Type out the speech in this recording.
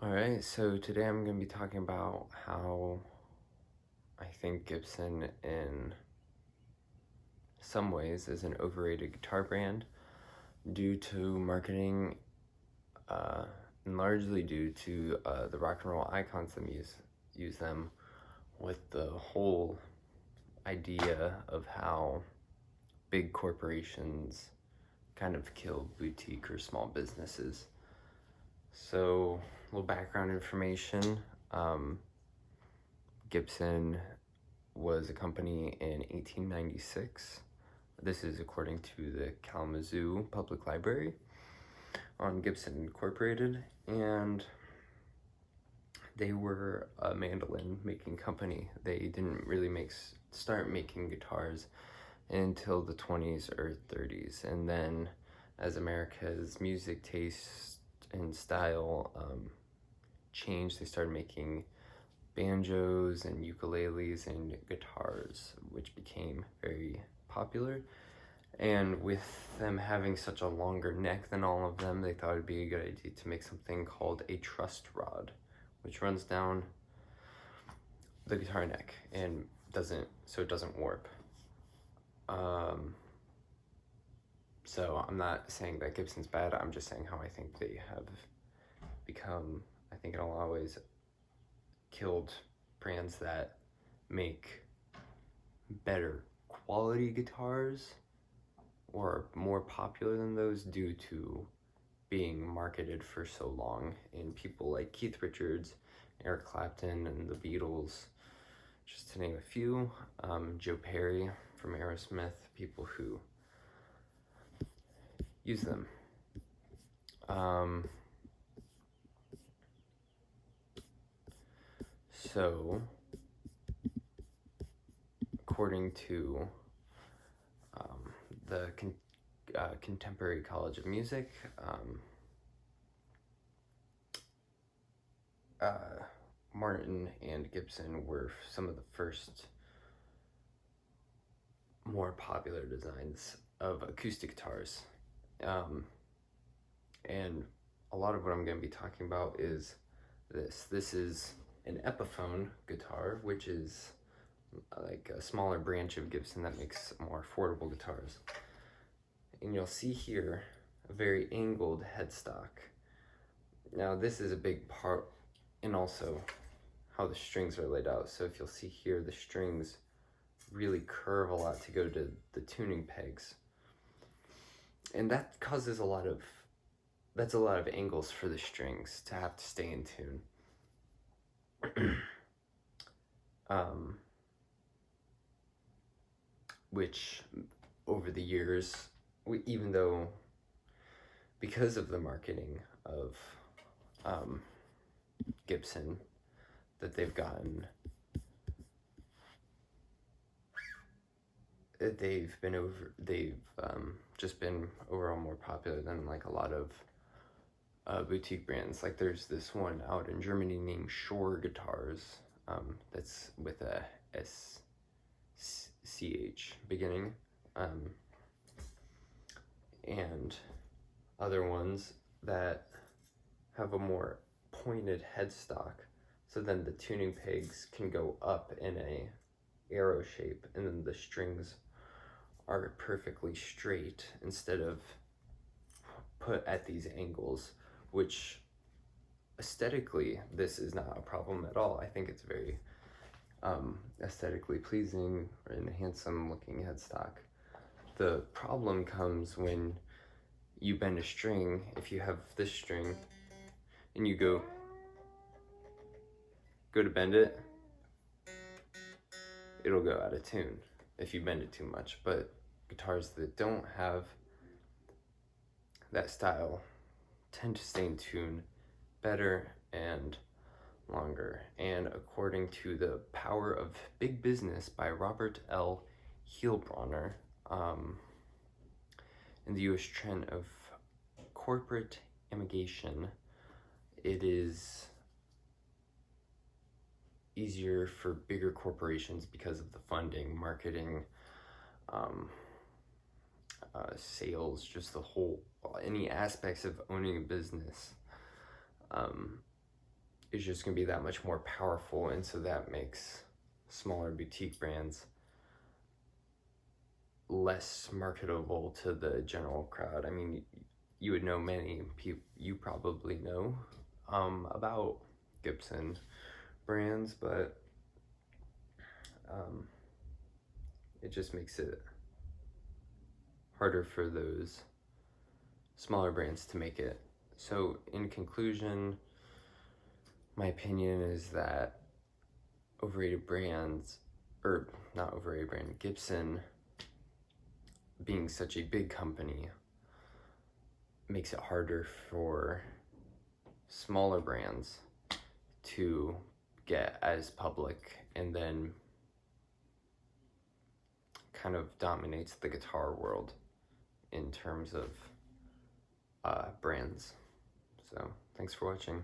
Alright, so today I'm going to be talking about how I think Gibson, in some ways, is an overrated guitar brand due to marketing, uh, and largely due to the rock and roll icons that use them, with the whole idea of how big corporations kind of kill boutique or small businesses. So, a little background information. Gibson was a company in 1896. This is according to the Kalamazoo Public Library on Gibson Incorporated, and they were a mandolin making company. They didn't really start making guitars until the 20s or 30s, and then as America's music taste and style changed, they started making banjos and ukuleles and guitars, which became very popular. And with them having such a longer neck than all of them, they thought it'd be a good idea to make something called a trussed rod, which runs down the guitar neck and it doesn't warp. So I'm not saying that Gibson's bad, I'm just saying how I think they have become, I think in a lot of ways, killed brands that make better quality guitars or more popular than those due to being marketed for so long in people like Keith Richards, Eric Clapton, and the Beatles, just to name a few. Joe Perry from Aerosmith, people who use them. So, according to the Contemporary College of Music, Martin and Gibson were some of the first more popular designs of acoustic guitars. And a lot of what I'm going to be talking about is this. This is an Epiphone guitar, which is like a smaller branch of Gibson that makes more affordable guitars. And you'll see here a very angled headstock. Now this is a big part, and also how the strings are laid out. So if you'll see here, the strings really curve a lot to go to the tuning pegs. And that causes a lot of angles for the strings to have to stay in tune. Which over the years, even though because of the marketing of Gibson that they've gotten, they've just been overall more popular than like a lot of boutique brands. Like there's this one out in Germany named Shore Guitars, that's with a SCH beginning, and other ones that have a more pointed headstock, so then the tuning pegs can go up in a arrow shape, and then the strings are perfectly straight instead of put at these angles, which aesthetically this is not a problem at all. I think it's very aesthetically pleasing and handsome looking headstock. The problem comes when you bend a string. If you have this string and you go to bend it, it'll go out of tune if you bend it too much. But guitars that don't have that style tend to stay in tune better and longer. And according to The Power of Big Business by Robert L. Heilbronner, in the U.S. trend of corporate emigration, it is easier for bigger corporations because of the funding, marketing, sales, just any aspects of owning a business, is just going to be that much more powerful, and so that makes smaller boutique brands less marketable to the general crowd. I mean, you would know many people, you probably know about Gibson brands, but it just makes it harder for those smaller brands to make it. So in conclusion, my opinion is that overrated brands, or not overrated brand, Gibson being such a big company makes it harder for smaller brands to get as public, and then kind of dominates the guitar world in terms of brands. So thanks for watching.